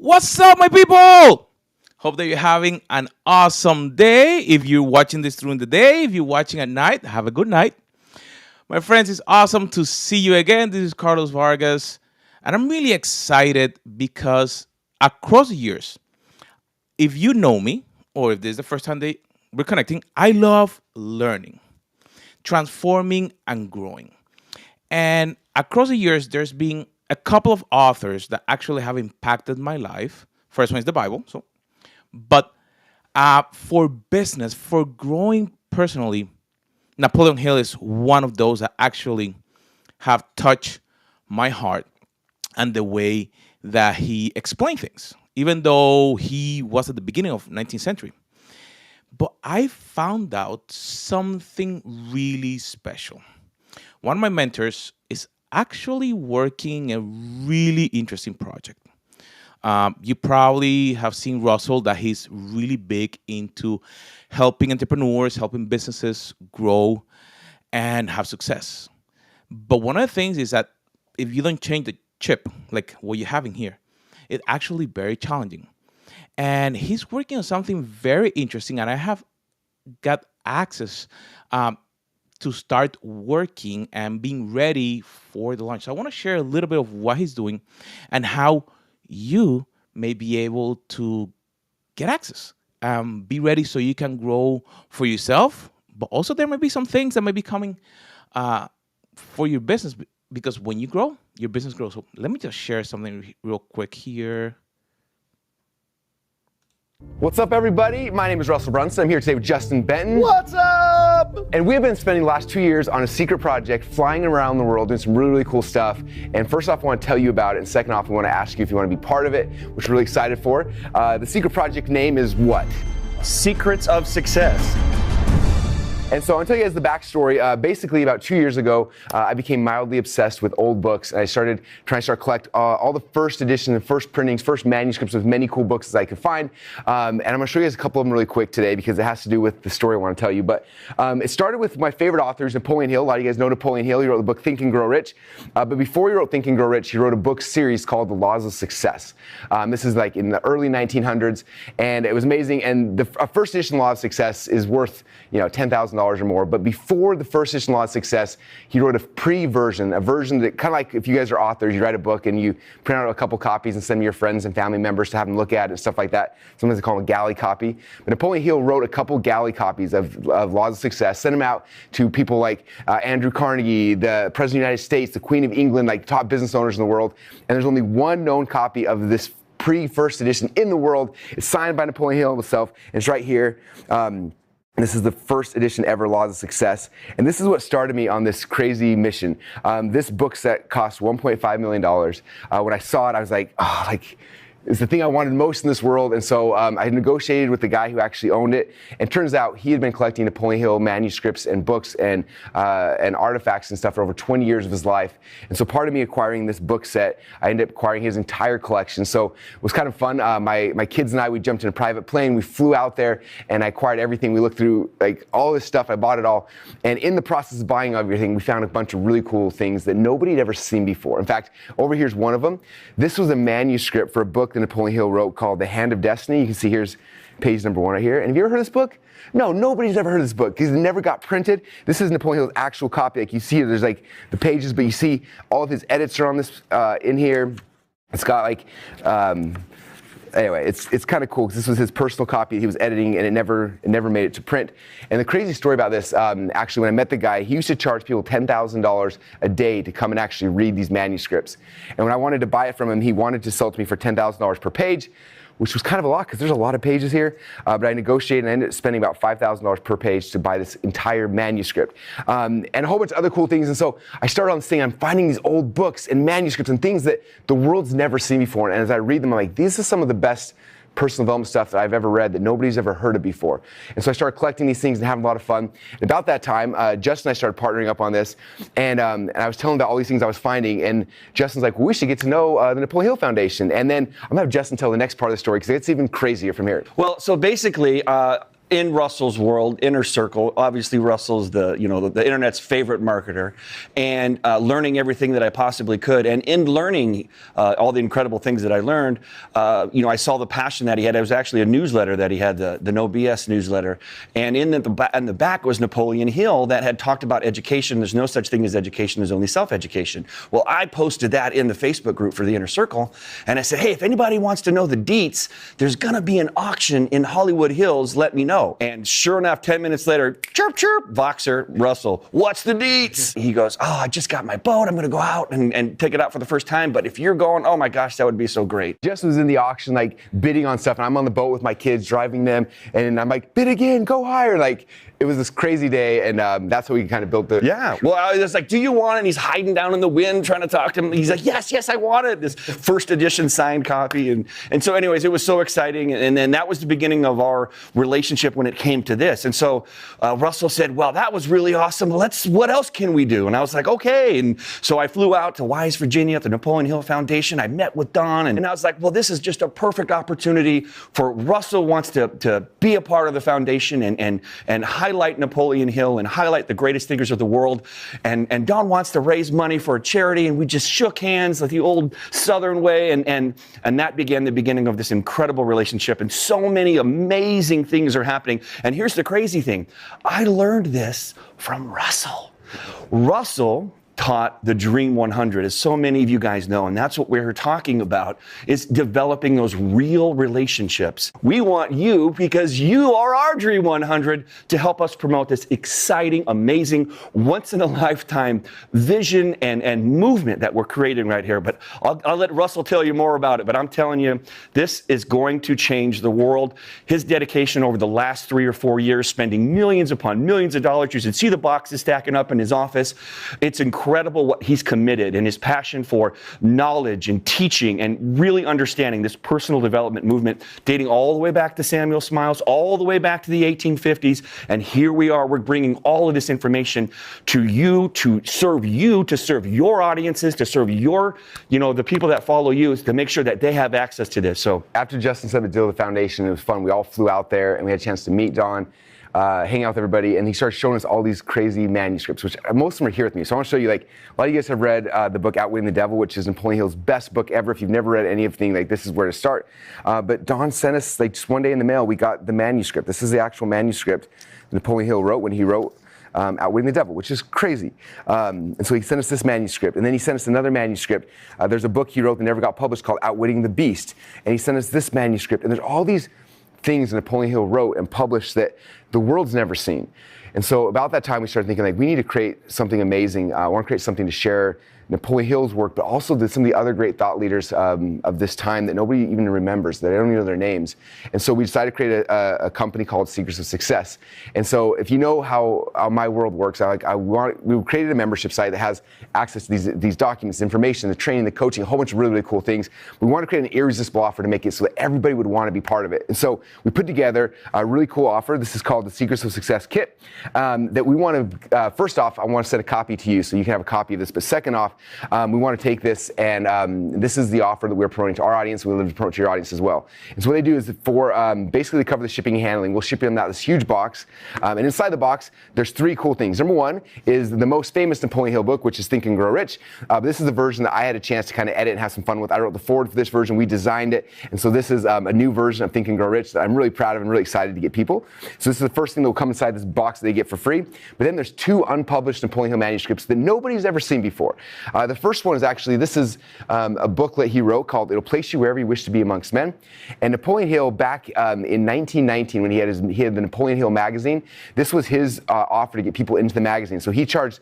What's up, my people? Hope that you're having an awesome day. If you're watching this during the day, if you're watching at night, have a good night. My friends, it's awesome to see you again. This is Carlos Vargas, and I'm really excited because across the years, if you know me, or if this is the first time that we're connecting, I love learning, transforming, and growing. And across the years, there's been a couple of authors that actually have impacted my life. First one is the Bible. But for business, for growing personally, Napoleon Hill is one of those that actually have touched my heart and the way that he explained things, even though he was at the beginning of 19th century. But I found out something really special. One of my mentors is actually working a really interesting project. You probably have seen Russell that he's really big into helping entrepreneurs, helping businesses grow and have success. But one of the things is that if you don't change the chip, like what you're having here, it's actually very challenging. And he's working on something very interesting, and I have got access to start working and being ready for the launch. So I want to share a little bit of what he's doing and how you may be able to get access. Be ready so you can grow for yourself, but also there may be some things that may be coming for your business, because when you grow, your business grows. So let me just share something real quick here. What's up, everybody? My name is Russell Brunson. I'm here today with Justin Benton. What's up? And we've been spending the last 2 years on a secret project, flying around the world, doing some really, really cool stuff. And first off, I want to tell you about it. And second off, we want to ask you if you want to be part of it, which we're really excited for. The secret project name is what? Secrets of Success. And so I'll tell you guys the backstory. Basically, about 2 years ago, I became mildly obsessed with old books. And I started trying to collect all the first editions and first printings, first manuscripts of many cool books as I could find. And I'm going to show you guys a couple of them really quick today because it has to do with the story I want to tell you. But it started with my favorite authors, Napoleon Hill. A lot of you guys know Napoleon Hill. He wrote the book Think and Grow Rich. But before he wrote Think and Grow Rich, he wrote a book series called The Laws of Success. This is like in the early 1900s, and it was amazing. And the first edition Law of Success is worth $10,000 or more. But before the first edition Law of Success, he wrote a pre-version, a version that kind of like if you guys are authors, you write a book and you print out a couple copies and send them to your friends and family members to have them look at it and stuff like that. Sometimes they call them a galley copy. But Napoleon Hill wrote a couple galley copies of Laws of Success, sent them out to people like Andrew Carnegie, the President of the United States, the Queen of England, like top business owners in the world. And there's only one known copy of this pre-first edition in the world. It's signed by Napoleon Hill himself, and it's right here. This is the first edition ever, Laws of Success. And this is what started me on this crazy mission. This book set cost $1.5 million. When I saw it, I was like, it's the thing I wanted most in this world. And so I negotiated with the guy who actually owned it. And it turns out he had been collecting Napoleon Hill manuscripts and books and artifacts and stuff for over 20 years of his life. And so part of me acquiring this book set, I ended up acquiring his entire collection. So it was kind of fun. My kids and I, we jumped in a private plane. We flew out there and I acquired everything. We looked through like all this stuff. I bought it all. And in the process of buying everything, we found a bunch of really cool things that nobody had ever seen before. In fact, over here's one of them. This was a manuscript for a book that Napoleon Hill wrote called The Hand of Destiny. You can see here's page number 1 right here. And have you ever heard of this book? No, nobody's ever heard of this book because it never got printed. This is Napoleon Hill's actual copy. Like you see here, there's like the pages, but you see all of his edits are on this in here. It's got like anyway, it's kind of cool because this was his personal copy he was editing, and it never made it to print. And the crazy story about this, actually, when I met the guy, he used to charge people $10,000 a day to come and actually read these manuscripts. And when I wanted to buy it from him, he wanted to sell it to me for $10,000 per page, which was kind of a lot because there's a lot of pages here. But I negotiated and I ended up spending about $5,000 per page to buy this entire manuscript. And a whole bunch of other cool things. And so I started on this thing, I'm finding these old books and manuscripts and things that the world's never seen before. And as I read them, I'm like, these are some of the best personal development stuff that I've ever read that nobody's ever heard of before. And so I started collecting these things and having a lot of fun. And about that time, Justin and I started partnering up on this. And I was telling him about all these things I was finding. And Justin's like, well, we should get to know the Napoleon Hill Foundation. And then I'm going to have Justin tell the next part of the story because it's even crazier from here. Well, so basically, in Russell's world, inner circle. Obviously, Russell's the internet's favorite marketer, and learning everything that I possibly could. And in learning all the incredible things that I learned, I saw the passion that he had. It was actually a newsletter that he had, the No BS newsletter. And in the back was Napoleon Hill that had talked about education. There's no such thing as education. There's only self-education. Well, I posted that in the Facebook group for the inner circle, and I said, hey, if anybody wants to know the deets, there's going to be an auction in Hollywood Hills. Let me know. And sure enough, 10 minutes later, chirp, chirp, Voxer, Russell, what's the deets? He goes, oh, I just got my boat. I'm going to go out and take it out for the first time. But if you're going, oh my gosh, that would be so great. Jess was in the auction, like bidding on stuff, and I'm on the boat with my kids, driving them, and I'm like, bid again, go higher. Like, it was this crazy day, and that's how we kind of built the... Yeah, well, I was like, do you want it? And he's hiding down in the wind trying to talk to him. He's like, yes, I want it. This first edition signed copy. And so anyways, it was so exciting. And then that was the beginning of our relationship when it came to this. And so Russell said, well, that was really awesome. What else can we do? And I was like, okay. And so I flew out to Wise, Virginia at the Napoleon Hill Foundation. I met with Don, and I was like, well, this is just a perfect opportunity for Russell wants to be a part of the foundation and highlight Napoleon Hill and highlight the greatest thinkers of the world. And Don wants to raise money for a charity, and we just shook hands like the old Southern way, and that began the beginning of this incredible relationship. And so many amazing things are happening. And here's the crazy thing. I learned this from Russell. Russell taught the Dream 100, as so many of you guys know, and that's what we're talking about, is developing those real relationships. We want you, because you are our Dream 100, to help us promote this exciting, amazing, once-in-a-lifetime vision and movement that we're creating right here. But I'll let Russell tell you more about it, but I'm telling you, this is going to change the world. His dedication over the last 3 or 4 years, spending millions upon millions of dollars. You should see the boxes stacking up in his office. It's incredible what he's committed, and his passion for knowledge and teaching and really understanding this personal development movement dating all the way back to Samuel Smiles, all the way back to the 1850s. And here we are, we're bringing all of this information to you, to serve your audiences, to serve your, the people that follow you, to make sure that they have access to this. So after Justin said the deal with the foundation, it was fun. We all flew out there, and we had a chance to meet Don, hang out with everybody, and he started showing us all these crazy manuscripts, which most of them are here with me. So I want to show you, like, a lot of you guys have read the book Outwitting the Devil, which is Napoleon Hill's best book ever. If you've never read anything, like, this is where to start. But Don sent us, like, just one day in the mail, we got the manuscript. This is the actual manuscript Napoleon Hill wrote when he wrote Outwitting the Devil, which is crazy. And so he sent us this manuscript, and then he sent us another manuscript. There's a book he wrote that never got published called Outwitting the Beast, and he sent us this manuscript, and there's all these things Napoleon Hill wrote and published that the world's never seen. And so about that time, we started thinking, like, we need to create something amazing. I want to create something to share Napoleon Hill's work, but also some of the other great thought leaders of this time that nobody even remembers, that I don't even know their names. And so we decided to create a company called Secrets of Success. And so if you know how my world works, we created a membership site that has access to these documents, information, the training, the coaching, a whole bunch of really, really cool things. We want to create an irresistible offer to make it so that everybody would want to be part of it. And so we put together a really cool offer. This is called the Secrets of Success Kit, that we want to, first off, I want to send a copy to you so you can have a copy of this. But second off, we want to take this, and this is the offer that we're promoting to our audience. We live to promote to your audience as well. And so what they do is for basically to cover the shipping and handling, we'll ship you out this huge box. And inside the box, there's 3 cool things. Number 1 is the most famous Napoleon Hill book, which is Think and Grow Rich. This is the version that I had a chance to kind of edit and have some fun with. I wrote the foreword for this version. We designed it. And so this is a new version of Think and Grow Rich that I'm really proud of and really excited to get people. So this is the first thing that will come inside this box that they get for free. But then there's 2 unpublished Napoleon Hill manuscripts that nobody's ever seen before. The first one is actually, this is a booklet he wrote called It'll Place You Wherever You Wish to Be Amongst Men. And Napoleon Hill, back in 1919, when he had the Napoleon Hill magazine, this was his offer to get people into the magazine. So he charged,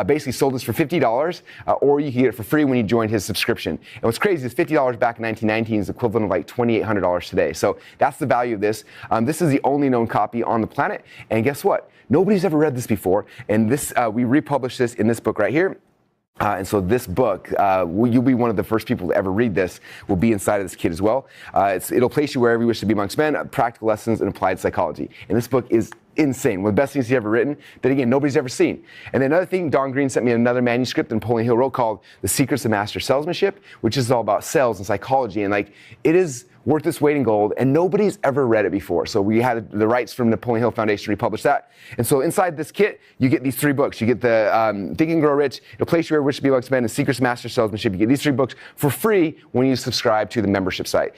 basically sold this for $50, or you could get it for free when you joined his subscription. And what's crazy is $50 back in 1919 is equivalent of like $2,800 today. So that's the value of this. This is the only known copy on the planet. And guess what? Nobody's ever read this before. And this, we republished this in this book right here. And so this book, you'll be one of the first people to ever read this, will be inside of this kit as well. It'll place you wherever you wish to be amongst men, practical lessons in applied psychology. And this book is insane. One of the best things he's ever written that, again, nobody's ever seen. And then another thing, Don Green sent me another manuscript that Napoleon Hill wrote called The Secrets of Master Salesmanship, which is all about sales and psychology. And like, it is worth its weight in gold, and nobody's ever read it before. So we had the rights from Napoleon Hill Foundation to republish that. And so inside this kit, you get these 3 books. You get the Think and Grow Rich, It'll Place You Where You Wish to Be Amongst Men, and Secrets to Master Salesmanship. You get these 3 books for free when you subscribe to the membership site.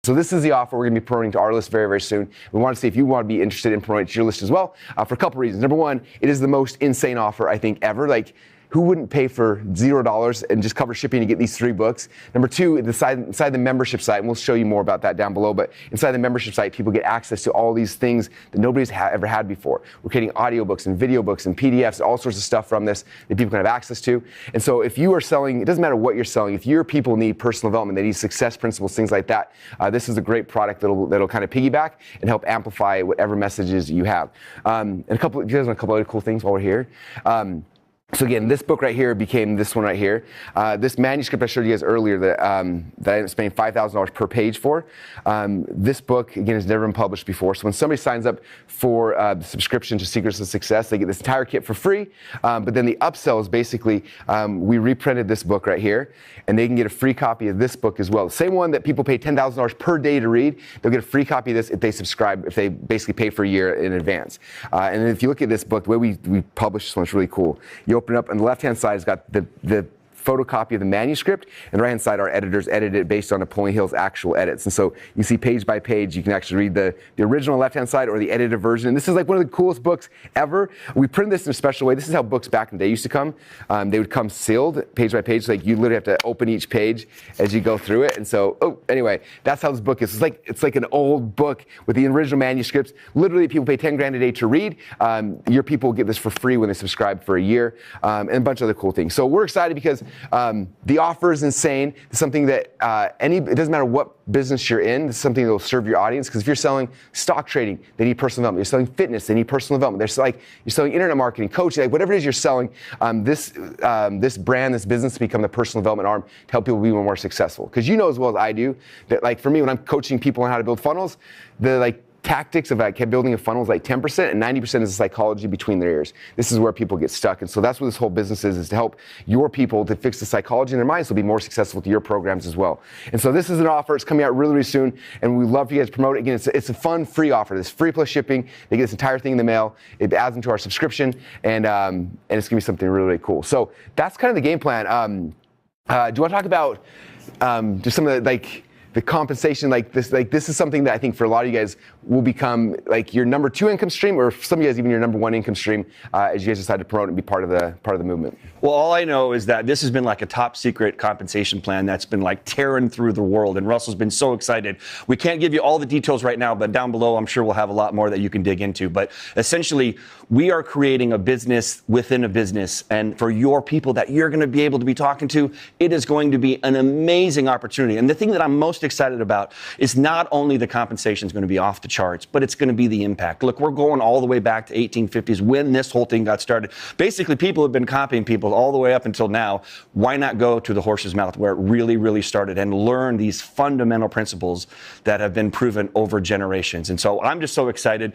So this is the offer we're going to be promoting to our list very, very soon. We want to see if you want to be interested in promoting to your list as well, for a couple reasons. Number one, it is the most insane offer I think ever. Like, who wouldn't pay for $0 and just cover shipping to get these 3 books? Number two, inside the membership site, and we'll show you more about that down below, but inside the membership site, people get access to all these things that nobody's ever had before. We're creating audiobooks and video books and PDFs, all sorts of stuff from this that people can have access to. And so if you are selling, it doesn't matter what you're selling, if your people need personal development, they need success principles, things like that, this is a great product that'll kind of piggyback and help amplify whatever messages you have. And if you guys want a couple other cool things while we're here. So again, this book right here became this one right here. This manuscript I showed you guys earlier that I ended up spending $5,000 per page for. This book, again, has never been published before. So when somebody signs up for the subscription to Secrets of Success, they get this entire kit for free. But then the upsell is basically, we reprinted this book right here, and they can get a free copy of this book as well. The same one that people pay $10,000 per day to read, they'll get a free copy of this if they subscribe, if they basically pay for a year in advance. And if you look at this book, the way we published this one is really cool. You open it up, on the left-hand side, it's got the photocopy of the manuscript, and the right-hand side, our editors edited it based on Napoleon Hill's actual edits. And so you see page by page, you can actually read the original left-hand side or the edited version. And this is like one of the coolest books ever. We printed this in a special way. This is how books back in the day used to come. They would come sealed, page by page. Like you literally have to open each page as you go through it. And so, anyway, that's how this book is. It's like an old book with the original manuscripts. Literally, people pay 10 grand a day to read. Your people will get this for free when they subscribe for a year, and a bunch of other cool things. So we're excited because the offer is insane. It's something that it doesn't matter what business you're in, this is something that will serve your audience. Because if you're selling stock trading, they need personal development. You're selling fitness, they need personal development. You're selling internet marketing, coaching, like whatever it is you're selling. This brand, this business, become the personal development arm to help people be more successful. Because you know as well as I do that, like for me, when I'm coaching people on how to build funnels, the tactics of building a funnel is like 10%, and 90% is the psychology between their ears. This is where people get stuck. And so that's what this whole business is to help your people to fix the psychology in their minds so they'll be more successful with your programs as well. And so this is an offer. It's coming out really, really soon, and we'd love for you guys to promote it. Again, it's a fun, free offer. It's free plus shipping. They get this entire thing in the mail. It adds them to our subscription, and it's going to be something really, really cool. So that's kind of the game plan. Do you want to talk about just some of the compensation, this is something that I think for a lot of you guys will become like your number 2 income stream, or some of you guys even your number 1 income stream as you guys decide to promote and be part of the movement. Well, all I know is that this has been like a top secret compensation plan that's been like tearing through the world, and Russell's been so excited. We can't give you all the details right now, but down below I'm sure we'll have a lot more that you can dig into. But essentially, we are creating a business within a business, and for your people that you're going to be able to be talking to, it is going to be an amazing opportunity. And the thing that I'm most excited about is not only the compensation is going to be off the charts, but it's going to be the impact. Look, we're going all the way back to 1850s when this whole thing got started. Basically, people have been copying people all the way up until now. Why not go to the horse's mouth where it really, really started and learn these fundamental principles that have been proven over generations? And so I'm just so excited.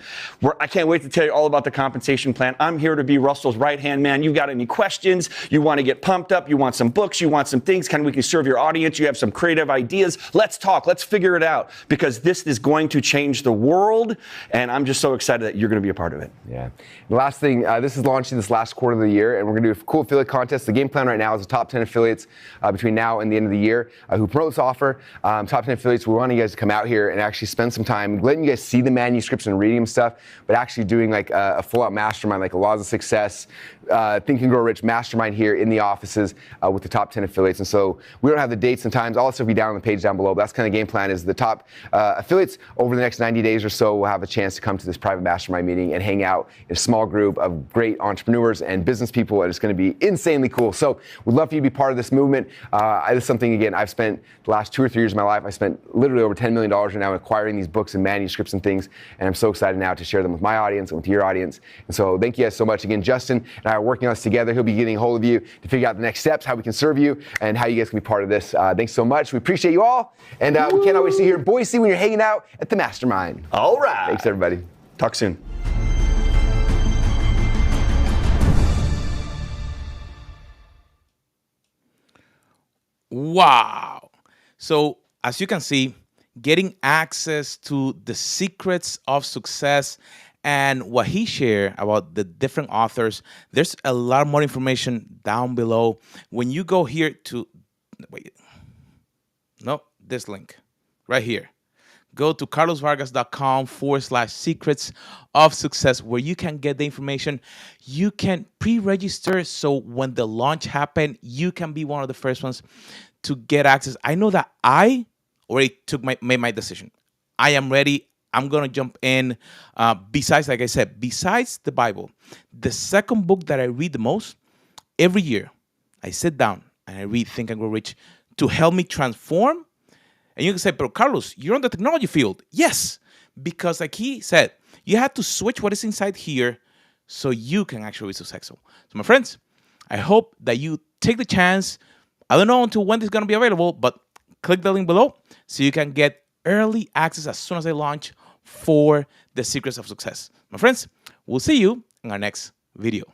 I can't wait to tell you all about the compensation plan. I'm here to be Russell's right-hand man. You got any questions? You want to get pumped up? You want some books? You want some things? We can serve your audience? You have some creative ideas? Let's talk. Let's figure it out, because this is going to change the world, and I'm just so excited that you're going to be a part of it. Yeah. The last thing, this is launching this last quarter of the year, and we're going to do a cool affiliate contest. The game plan right now is the top 10 affiliates between now and the end of the year who promote this offer. Top 10 affiliates, we want you guys to come out here and actually spend some time letting you guys see the manuscripts and reading them stuff, but actually doing like a full-out mastermind, like a Laws of Success, Think and Grow Rich mastermind here in the offices with the top 10 affiliates. And so we don't have the dates and times. All that stuff will be down on the page down below, but that's kind of the game plan. Is the top affiliates over the next 90 days or so will have a chance to come to this private mastermind meeting and hang out in a small group of great entrepreneurs and business people, and it's going to be insanely cool. So we'd love for you to be part of this movement. This is something, again, I've spent the last 2 or 3 years of my life, I spent literally over $10 million right now acquiring these books and manuscripts and things, and I'm so excited now to share them with my audience and with your audience. And so thank you guys so much. Again, Justin and I are working on this together. He'll be getting a hold of you to figure out the next steps, how we can serve you, and how you guys can be part of this. Thanks so much. We appreciate you all, and we cannot wait to see you here in Boise when you're hanging out at the Mastermind. All right. Thanks, everybody. Talk soon. Wow. So, as you can see, getting access to the secrets of success and what he shared about the different authors, there's a lot more information down below. When you go here to, wait, no, this link right here. Go to carlosvargas.com/secrets of success, where you can get the information. You can pre-register, so when the launch happen, you can be one of the first ones to get access. I know that I already made my decision. I am ready. I'm gonna jump in. Besides, like I said, besides the Bible, the second book that I read the most every year, I sit down and I read Think and Grow Rich to help me transform. And you can say, but Carlos, you're in the technology field. Yes, because like he said, you have to switch what is inside here so you can actually be successful. So my friends, I hope that you take the chance. I don't know until when this is going to be available, but click the link below so you can get early access as soon as I launch for the secrets of success. My friends, we'll see you in our next video.